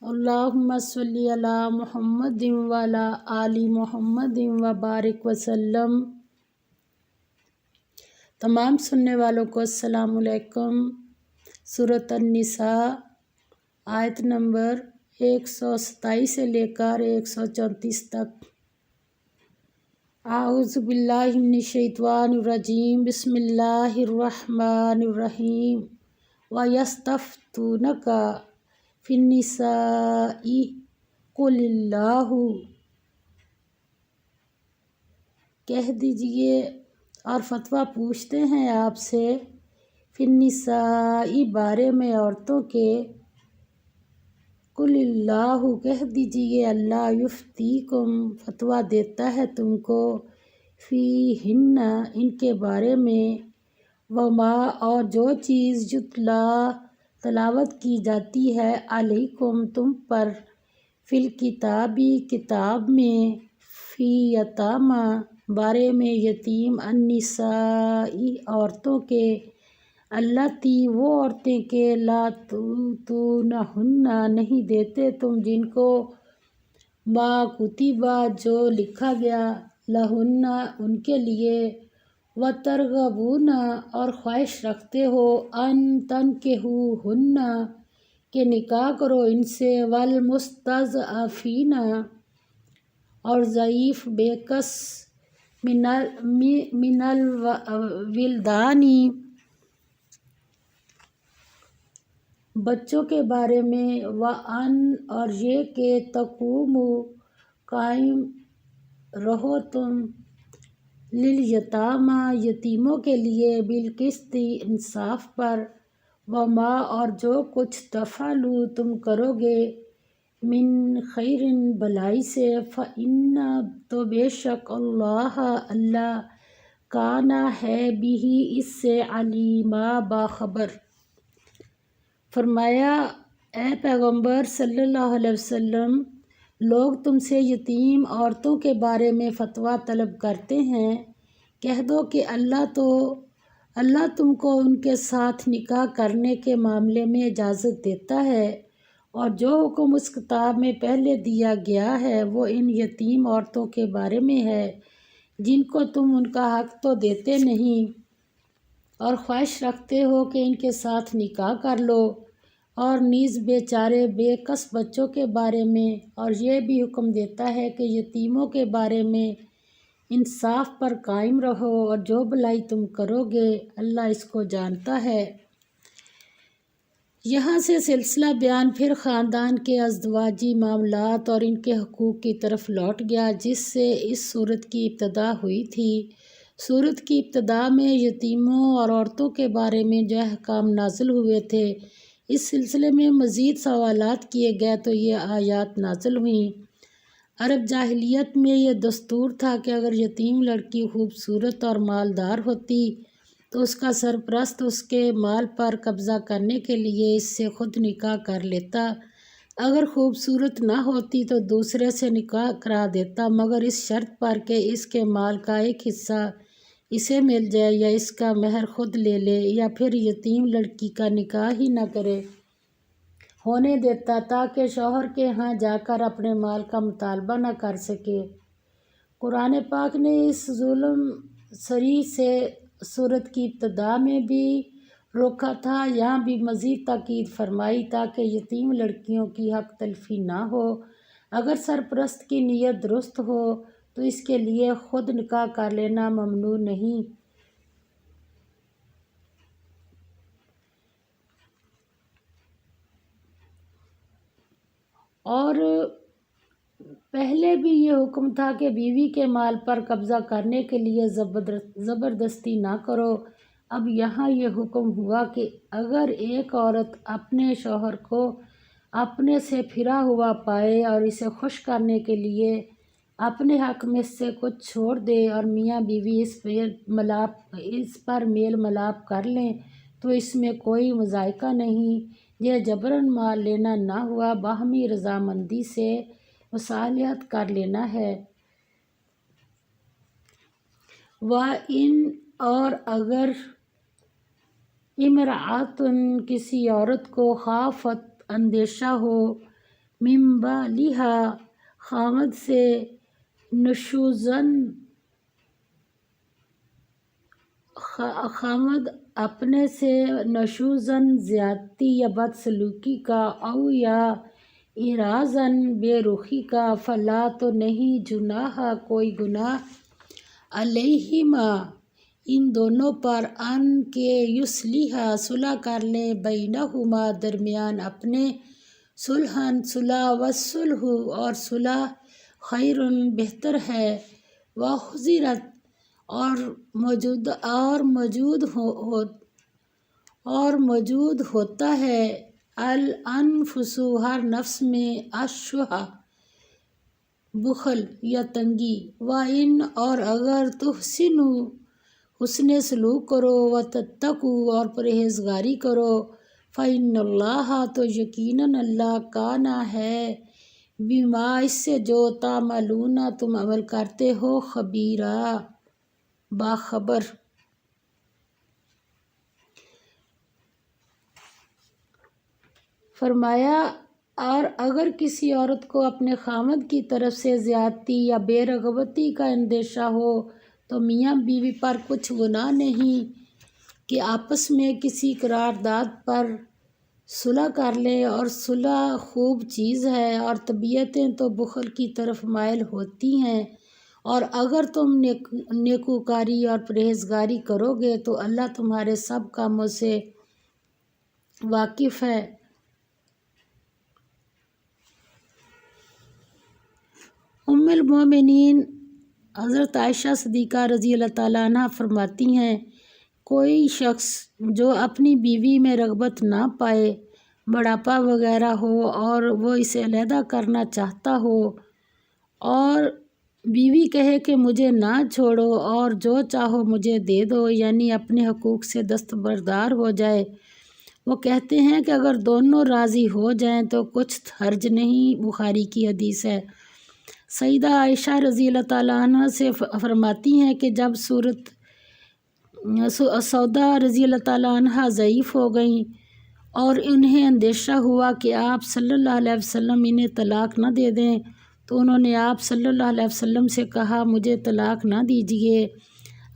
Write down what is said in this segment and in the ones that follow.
اللہم صلی علی محمد وعلی آل محمد وبارک وسلم۔ تمام سننے والوں کو السلام علیکم۔ سورۃ النساء آیت نمبر 127 سے لے کر 134 تک۔ اعوذ باللہ من الشیطان الرجیم، بسم اللہ الرحمن الرحیم۔ وَيَسْتَفْتُونَكَ فِي النِّسَاءِ قُلِ اللَّهُ، کہہ دیجئے اور فتویٰ پوچھتے ہیں آپ سے، فی النساء بارے میں عورتوں کے، قُلِ اللَّهُ کہہ دیجئے اللہ، یفتیکم فتویٰ دیتا ہے تم کو، فیہن ان کے بارے میں، وما اور جو چیز یتلا تلاوت کی جاتی ہے، علیکم تم پر، فی الکتابی کتاب میں، فی یتامی بارے میں یتیم، النساء عورتوں کے، اللاتی وہ عورتیں کے، لا تؤتونہن نہیں دیتے تم جن کو، ما کتبہ جو لکھا گیا، لہن ان کے لیے، وترغبون اور خواہش رکھتے ہو، ان تنکحوہن کہ نکاح کرو ان سے، والمستضعفین اور ضعیف بے کس، من الولدان بچوں کے بارے میں، وان اور یہ کہ تقوموا قائم رہو تم، لیلیتامی یتیموں کے لیے، بالقسط انصاف پر، وما اور جو کچھ تفعلوا تم کرو گے، من خیر بھلائی سے، فإن تو بے شک اللہ اللہ، کان ہے بہ اس سے، علیما باخبر۔ فرمایا اے پیغمبر صلی اللہ علیہ وسلم، لوگ تم سے یتیم عورتوں کے بارے میں فتویٰ طلب کرتے ہیں، کہہ دو کہ اللہ تم کو ان کے ساتھ نکاح کرنے کے معاملے میں اجازت دیتا ہے، اور جو حکم اس کتاب میں پہلے دیا گیا ہے وہ ان یتیم عورتوں کے بارے میں ہے جن کو تم ان کا حق تو دیتے نہیں، اور خواہش رکھتے ہو کہ ان کے ساتھ نکاح کر لو، اور نیز بیچارے بے کس بچوں کے بارے میں، اور یہ بھی حکم دیتا ہے کہ یتیموں کے بارے میں انصاف پر قائم رہو، اور جو بھلائی تم کرو گے اللہ اس کو جانتا ہے۔ یہاں سے سلسلہ بیان پھر خاندان کے ازدواجی معاملات اور ان کے حقوق کی طرف لوٹ گیا، جس سے اس سورت کی ابتدا ہوئی تھی۔ سورت کی ابتدا میں یتیموں اور عورتوں کے بارے میں جو احکام نازل ہوئے تھے، اس سلسلے میں مزید سوالات کیے گئے تو یہ آیات نازل ہوئیں۔ عرب جاہلیت میں یہ دستور تھا کہ اگر یتیم لڑکی خوبصورت اور مالدار ہوتی تو اس کا سرپرست اس کے مال پر قبضہ کرنے کے لیے اس سے خود نکاح کر لیتا، اگر خوبصورت نہ ہوتی تو دوسرے سے نکاح کرا دیتا، مگر اس شرط پر کہ اس کے مال کا ایک حصہ اسے مل جائے، یا اس کا مہر خود لے لے، یا پھر یتیم لڑکی کا نکاح ہی نہ ہونے دیتا تاکہ شوہر کے ہاں جا کر اپنے مال کا مطالبہ نہ کر سکے۔ قرآن پاک نے اس ظلم صریح سے سورت کی ابتدا میں بھی روکا تھا، یہاں بھی مزید تاکید فرمائی تاکہ یتیم لڑکیوں کی حق تلفی نہ ہو۔ اگر سرپرست کی نیت درست ہو تو اس کے لیے خود نکاح کر لینا ممنوع نہیں۔ اور پہلے بھی یہ حکم تھا کہ بیوی کے مال پر قبضہ کرنے کے لیے زبردستی نہ کرو۔ اب یہاں یہ حکم ہوا کہ اگر ایک عورت اپنے شوہر کو اپنے سے پھرا ہوا پائے اور اسے خوش کرنے کے لیے اپنے حق میں سے کچھ چھوڑ دے اور میاں بیوی اس پر میل ملاپ کر لیں تو اس میں کوئی مضائقہ نہیں، یہ جبراً مال لینا نہ ہوا، باہمی رضامندی سے مصالحت کر لینا ہے۔ وَإِنْ اور اگر امرأۃ کسی عورت کو خافت اندیشہ ہو، من بعلہا خامد سے نشوزن خامد اپنے سے نشوزن زیادتی یا بدسلوکی کا، او یا اعراضاً بے رخی کا، فلا تو نہیں جناح کوئی گناہ، علیہما ان دونوں پر، ان کے یصلحا صلح کر لیں، بینہما درمیان اپنے، صلحاً صلح، والصلح اور صلح خیر بہتر ہے، وحضرت اور موجود ہوتا ہے، الانفس ہر نفس میں، الشح بخل یا تنگی، وَإِنْ اور اگر تحسنوا حسن سلوک کرو، وَتَتَّقُوا اور پرہیزگاری کرو، فَإِنَّ اللَّهَ تو یقیناً اللہ کان ہے، بما اس سے جو تعملون تم عمل کرتے ہو، خبیرا باخبر۔ فرمایا اور اگر کسی عورت کو اپنے خامد کی طرف سے زیادتی یا بے رغبتی کا اندیشہ ہو تو میاں بیوی پر کچھ گناہ نہیں کہ آپس میں کسی قرارداد پر صلح کر لیں، اور صلح خوب چیز ہے، اور طبیعتیں تو بخل کی طرف مائل ہوتی ہیں، اور اگر تم نیکوکاری اور پرہیزگاری کرو گے تو اللہ تمہارے سب کاموں سے واقف ہے۔ ام المومنین حضرت عائشہ صدیقہ رضی اللہ تعالیٰ عنہ فرماتی ہیں، کوئی شخص جو اپنی بیوی میں رغبت نہ پائے، بڑھاپا وغیرہ ہو اور وہ اسے علیحدہ کرنا چاہتا ہو، اور بیوی کہے کہ مجھے نہ چھوڑو اور جو چاہو مجھے دے دو، یعنی اپنے حقوق سے دستبردار ہو جائے، وہ کہتے ہیں کہ اگر دونوں راضی ہو جائیں تو کچھ حرج نہیں، بخاری کی حدیث ہے۔ سیدہ عائشہ رضی اللہ تعالیٰ عنہ سے فرماتی ہیں کہ جب سودا رضی اللہ تعالیٰ عنہ ضعیف ہو گئیں اور انہیں اندیشہ ہوا کہ آپ صلی اللہ علیہ وسلم انہیں طلاق نہ دے دیں، تو انہوں نے آپ صلی اللہ علیہ وسلم سے کہا، مجھے طلاق نہ دیجیے،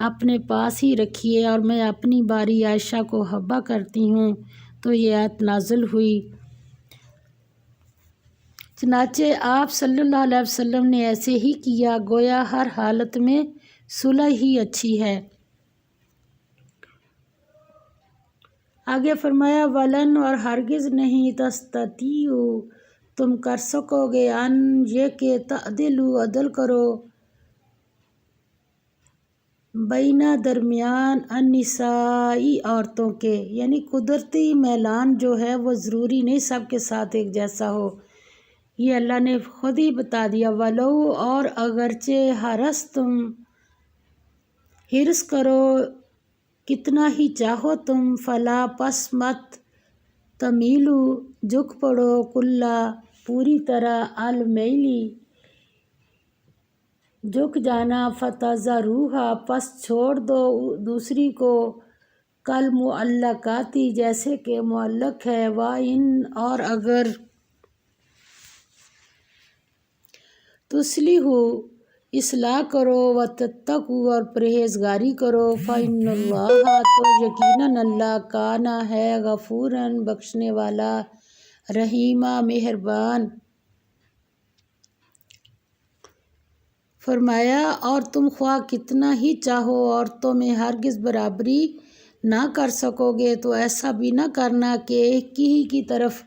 اپنے پاس ہی رکھیے، اور میں اپنی باری عائشہ کو حبہ کرتی ہوں۔ تو یہ آیت نازل ہوئی۔ چنانچہ آپ صلی اللہ علیہ وسلم نے ایسے ہی کیا، گویا ہر حالت میں صلح ہی اچھی ہے۔ آگے فرمایا، وَلَن اور ہرگز نہیں، تستطیعوا تم کر سکو گے، ان یہ کہ تعدلوا عدل کرو، بینہ درمیان، النساء عورتوں کے، یعنی قدرتی میلان جو ہے وہ ضروری نہیں سب کے ساتھ ایک جیسا ہو، یہ اللہ نے خود ہی بتا دیا۔ وَلَوْ اور اگرچہ حرصتم حرص کرو، کتنا ہی چاہو تم، فلا پس مت تمیلو جھک پڑو، کلا پوری طرح، المیلی جھک جانا، فتذروہا پس چھوڑ دو دوسری کو، کالمعلقاتی جیسے کہ معلق ہے، وَإِنْ اور اگر تصلحوا اصلاح کرو، وتتقوا اور پرہیزگاری کرو، فإن اللہ تو یقیناً اللہ کان ہے، غفوراً بخشنے والا، رحیماً مہربان۔ فرمایا اور تم خواہ کتنا ہی چاہو عورتوں میں ہرگز برابری نہ کر سکو گے، تو ایسا بھی نہ کرنا کہ ایک ہی کی طرف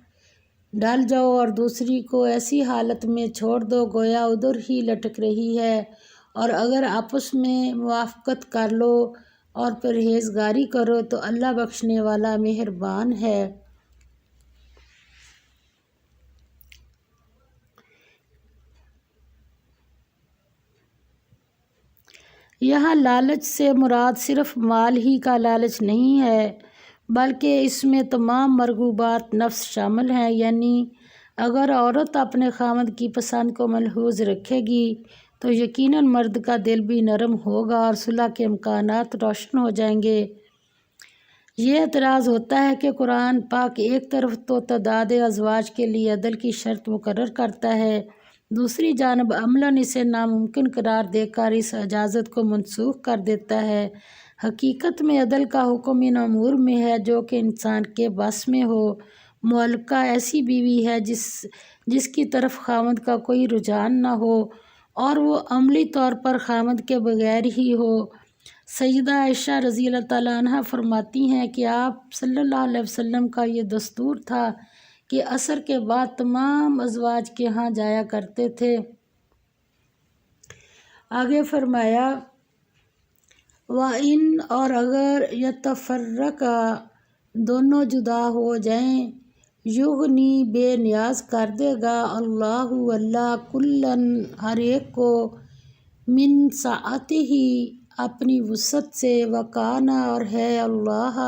ڈھل جاؤ اور دوسری کو ایسی حالت میں چھوڑ دو گویا ادھر ہی لٹک رہی ہے، اور اگر آپس میں موافقت کر لو اور پرہیزگاری کرو تو اللہ بخشنے والا مہربان ہے۔ یہاں لالچ سے مراد صرف مال ہی کا لالچ نہیں ہے، بلکہ اس میں تمام مرغوبات نفس شامل ہیں، یعنی اگر عورت اپنے خامد کی پسند کو ملحوظ رکھے گی تو یقیناً مرد کا دل بھی نرم ہوگا اور صلح کے امکانات روشن ہو جائیں گے۔ یہ اعتراض ہوتا ہے کہ قرآن پاک ایک طرف تو تعداد ازواج کے لیے عدل کی شرط مقرر کرتا ہے، دوسری جانب عملاً اسے ناممکن قرار دے کر اس اجازت کو منسوخ کر دیتا ہے۔ حقیقت میں عدل کا حکم ان امور میں ہے جو کہ انسان کے بس میں ہو۔ معلقہ ایسی بیوی ہے جس کی طرف خاوند کا کوئی رجحان نہ ہو اور وہ عملی طور پر خاوند کے بغیر ہی ہو۔ سیدہ عائشہ رضی اللہ تعالیٰ عنہ فرماتی ہیں کہ آپ صلی اللہ علیہ وسلم کا یہ دستور تھا کہ عصر کے بعد تمام ازواج کے ہاں جایا کرتے تھے۔ آگے فرمایا وَإِنْ اور اگر یتفرقا دونوں جدا ہو جائیں، یغنی بے نیاز کر دے گا اللہ کلاً ہر ایک کو من سعتہ اپنی وسعت سے، وکان اور ہے اللہ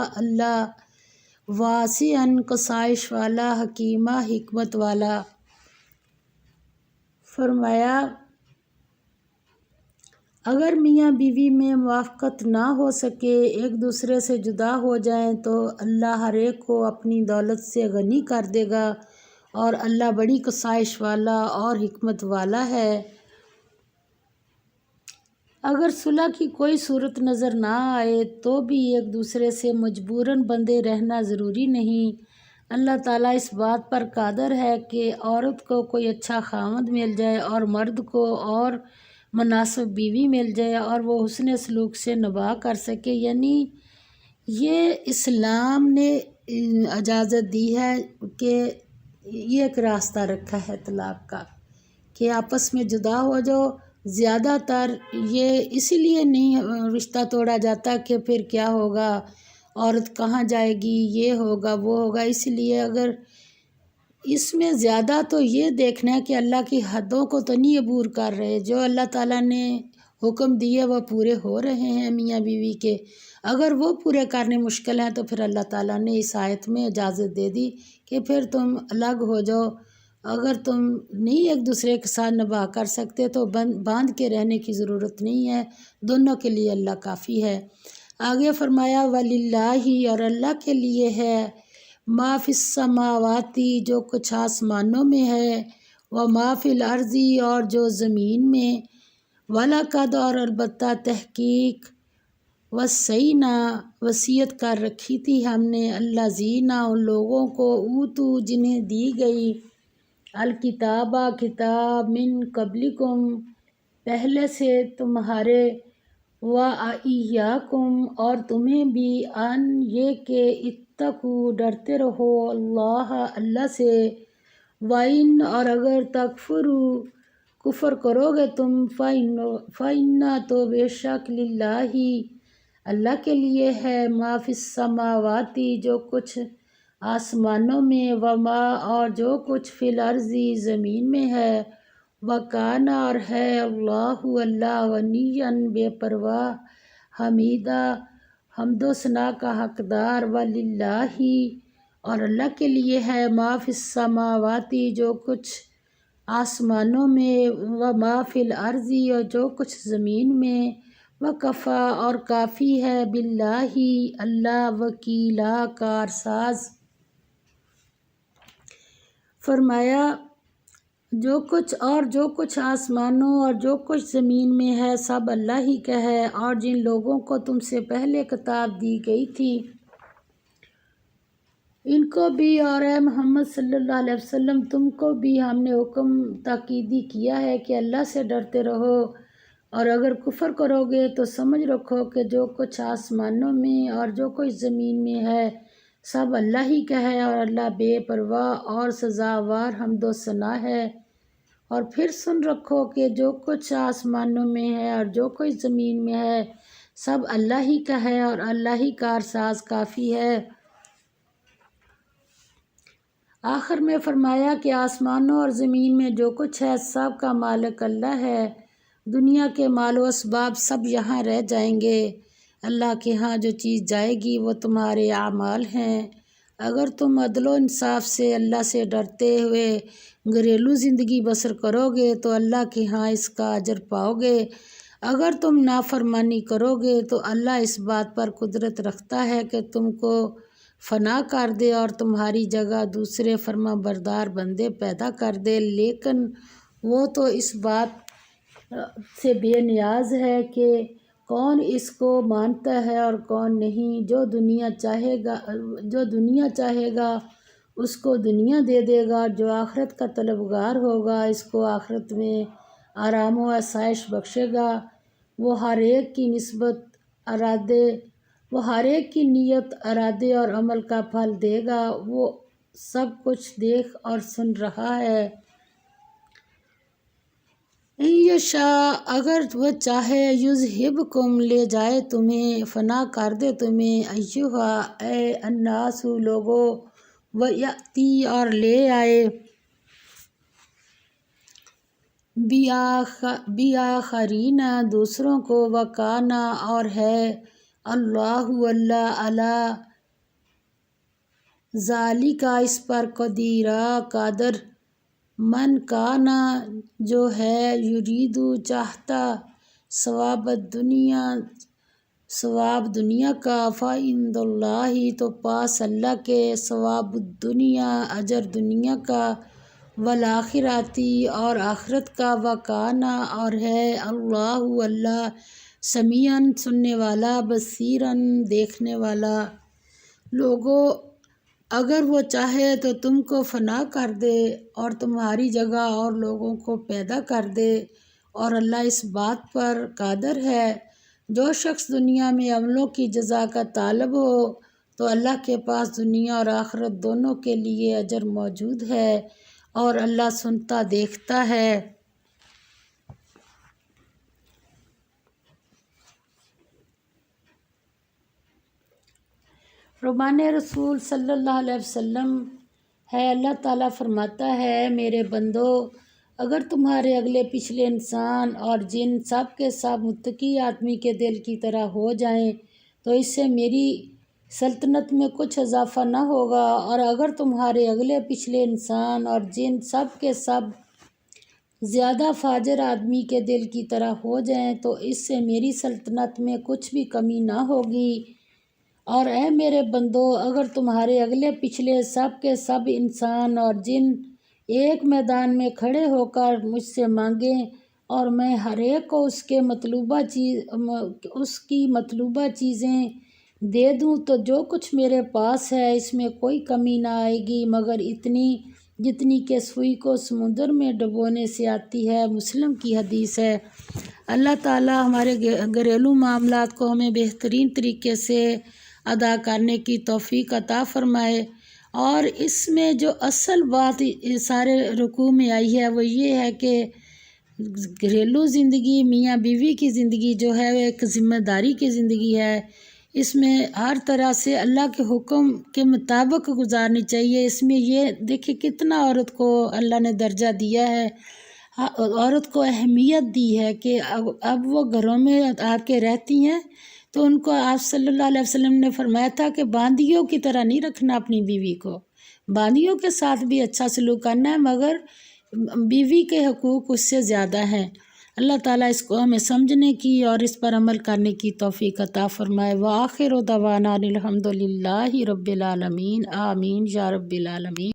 واسعاً کسائش والا، حکیمہ حکمت والا۔ فرمایا اگر میاں بیوی میں موافقت نہ ہو سکے، ایک دوسرے سے جدا ہو جائیں تو اللہ ہر ایک کو اپنی دولت سے غنی کر دے گا اور اللہ بڑی کسائش والا اور حکمت والا ہے۔ اگر صلح کی کوئی صورت نظر نہ آئے تو بھی ایک دوسرے سے مجبوراً بندھے رہنا ضروری نہیں۔ اللہ تعالیٰ اس بات پر قادر ہے کہ عورت کو کوئی اچھا خاوند مل جائے اور مرد کو اور مناسب بیوی مل جائے اور وہ حسن سلوک سے نباہ کر سکے، یعنی یہ اسلام نے اجازت دی ہے کہ یہ ایک راستہ رکھا ہے طلاق کا کہ آپس میں جدا ہو جاؤ۔ زیادہ تر یہ اسی لیے نہیں رشتہ توڑا جاتا کہ پھر کیا ہوگا، عورت کہاں جائے گی، یہ ہوگا وہ ہوگا، اس لیے اگر اس میں زیادہ تو یہ دیکھنا ہے کہ اللہ کی حدوں کو تو نہیں عبور کر رہے، جو اللہ تعالیٰ نے حکم دیے وہ پورے ہو رہے ہیں میاں بیوی کے۔ اگر وہ پورے کرنے مشکل ہیں تو پھر اللہ تعالیٰ نے اس آیت میں اجازت دے دی کہ پھر تم الگ ہو جاؤ۔ اگر تم نہیں ایک دوسرے کے ساتھ نباہ کر سکتے تو باندھ کے رہنے کی ضرورت نہیں ہے، دونوں کے لیے اللہ کافی ہے۔ آگے فرمایا وَلِلَّهِ اور اللہ کے لیے ہے مَا فِی السَّمَاوَاتِ جو کچھ آسمانوں میں ہے، وَمَا فِی الْأَرْضِ اور جو زمین میں، وَلَقَدْ اور البتہ تحقیق وَصَّیْنَا وصیت کر رکھی تھی ہم نے الَّذِینَ ان لوگوں کو اوتوا جنہیں دی گئی الکتابہ کتاب من قبلکم پہلے سے تمہارے، وَإِيَّاکُمْ اور تمہیں بھی، ان یہ کہ اتقوا ڈرتے رہو اللہ سے، وَإِنْ اور اگر تکفروا کفر کرو گے تم، فَإِنَّ تو بے شک لِلَّهِ اللہ کے لیے ہے مَا فِی السَّمَاوَاتِ جو کچھ آسمانوں میں، وَمَا اور جو کچھ فِی الْأَرْضِ زمین میں ہے، وَكَانَ اور ہے اللہ غنیًّا بے پرواہ، حمیدہ حمد و ثناء کا حقدار، وَلِلَّهِ اور اللہ کے لیے ہے مَا فِی السَّمَاوَاتِ جو کچھ آسمانوں میں، وَمَا فِی الْأَرْضِ اور جو کچھ زمین میں، وَكَفَىٰ اور کافی ہے بِاللَّهِ اللہ وکیلا کارساز۔ فرمایا جو کچھ آسمانوں اور جو کچھ زمین میں ہے سب اللہ ہی کا ہے، اور جن لوگوں کو تم سے پہلے کتاب دی گئی تھی ان کو بھی، اور اے محمد صلی اللہ علیہ وسلم تم کو بھی ہم نے حکم تاکیدی کیا ہے کہ اللہ سے ڈرتے رہو، اور اگر کفر کرو گے تو سمجھ رکھو کہ جو کچھ آسمانوں میں اور جو کچھ زمین میں ہے سب اللہ ہی کا ہے، اور اللہ بے پرواہ اور سزاوار حمد و ثناء ہے۔ اور پھر سن رکھو کہ جو کچھ آسمانوں میں ہے اور جو کچھ زمین میں ہے سب اللہ ہی کا ہے، اور اللہ ہی کارساز کافی ہے۔ آخر میں فرمایا کہ آسمانوں اور زمین میں جو کچھ ہے سب کا مالک اللہ ہے، دنیا کے مال و اسباب سب یہاں رہ جائیں گے، اللہ کے ہاں جو چیز جائے گی وہ تمہارے اعمال ہیں۔ اگر تم عدل و انصاف سے اللہ سے ڈرتے ہوئے گھریلو زندگی بسر کرو گے تو اللہ کے ہاں اس کا اجر پاؤ گے، اگر تم نافرمانی کرو گے تو اللہ اس بات پر قدرت رکھتا ہے کہ تم کو فنا کر دے اور تمہاری جگہ دوسرے فرما بردار بندے پیدا کر دے، لیکن وہ تو اس بات سے بے نیاز ہے کہ کون اس کو مانتا ہے اور کون نہیں۔ جو دنیا چاہے گا اس کو دنیا دے دے گا، جو آخرت کا طلبگار ہوگا اس کو آخرت میں آرام و آسائش بخشے گا۔ وہ ہر ایک کی نیت، ارادے اور عمل کا پھل دے گا، وہ سب کچھ دیکھ اور سن رہا ہے۔ ان یشاء، اگر وہ چاہے، یذہبکم، لے جائے تمہیں، فنا کر دے تمہیں، ایھا، اے الناس، لوگو، ویأتی، اور لے آئے، بآخرین، دوسروں کو، وکان، اور ہے، اللہ، علی ذالک، اس پر، قدیر، قادر، من کان، جو ہے، یرید، چاہتا، ثواب دنیا کا، فعند اللہ، تو پاس اللہ کے، ثواب الدنیا، اجر دنیا کا، والآخرۃ، اور آخرت کا، وکان، اور ہے، اللہ، سمیعاً، سننے والا، بصیراً، دیکھنے والا۔ لوگو، اگر وہ چاہے تو تم کو فنا کر دے اور تمہاری جگہ اور لوگوں کو پیدا کر دے، اور اللہ اس بات پر قادر ہے۔ جو شخص دنیا میں عملوں کی جزا کا طالب ہو تو اللہ کے پاس دنیا اور آخرت دونوں کے لیے اجر موجود ہے، اور اللہ سنتا دیکھتا ہے۔ فرمان رسول صلی اللہ علیہ وسلم ہے، اللہ تعالیٰ فرماتا ہے، میرے بندو، اگر تمہارے اگلے پچھلے انسان اور جن سب کے سب متقی آدمی کے دل کی طرح ہو جائیں تو اس سے میری سلطنت میں کچھ اضافہ نہ ہوگا، اور اگر تمہارے اگلے پچھلے انسان اور جن سب کے سب زیادہ فاجر آدمی کے دل کی طرح ہو جائیں تو اس سے میری سلطنت میں کچھ بھی کمی نہ ہوگی۔ اور اے میرے بندو، اگر تمہارے اگلے پچھلے سب کے سب انسان اور جن ایک میدان میں کھڑے ہو کر مجھ سے مانگیں اور میں ہر ایک کو اس کی مطلوبہ چیزیں دے دوں تو جو کچھ میرے پاس ہے اس میں کوئی کمی نہ آئے گی مگر اتنی جتنی کہ سوئی کو سمندر میں ڈبونے سے آتی ہے۔ مسلم کی حدیث ہے۔ اللہ تعالیٰ ہمارے گھریلو معاملات کو ہمیں بہترین طریقے سے ادا کرنے کی توفیق عطا فرمائے، اور اس میں جو اصل بات سارے رکوع میں آئی ہے وہ یہ ہے کہ گھریلو زندگی، میاں بیوی کی زندگی جو ہے وہ ایک ذمہ داری کی زندگی ہے۔ اس میں ہر طرح سے اللہ کے حکم کے مطابق گزارنی چاہیے۔ اس میں یہ دیکھیں کتنا عورت کو اللہ نے درجہ دیا ہے، عورت کو اہمیت دی ہے کہ اب وہ گھروں میں آ کے رہتی ہیں تو ان کو آپ صلی اللہ علیہ وسلم نے فرمایا تھا کہ باندیوں کی طرح نہیں رکھنا اپنی بیوی کو، باندیوں کے ساتھ بھی اچھا سلوک کرنا ہے مگر بیوی کے حقوق اس سے زیادہ ہیں۔ اللہ تعالیٰ اس کو ہمیں سمجھنے کی اور اس پر عمل کرنے کی توفیق عطا فرمائے۔ وآخر دعوانا الحمد للہ رب العالمین، آمین یا رب العالمین۔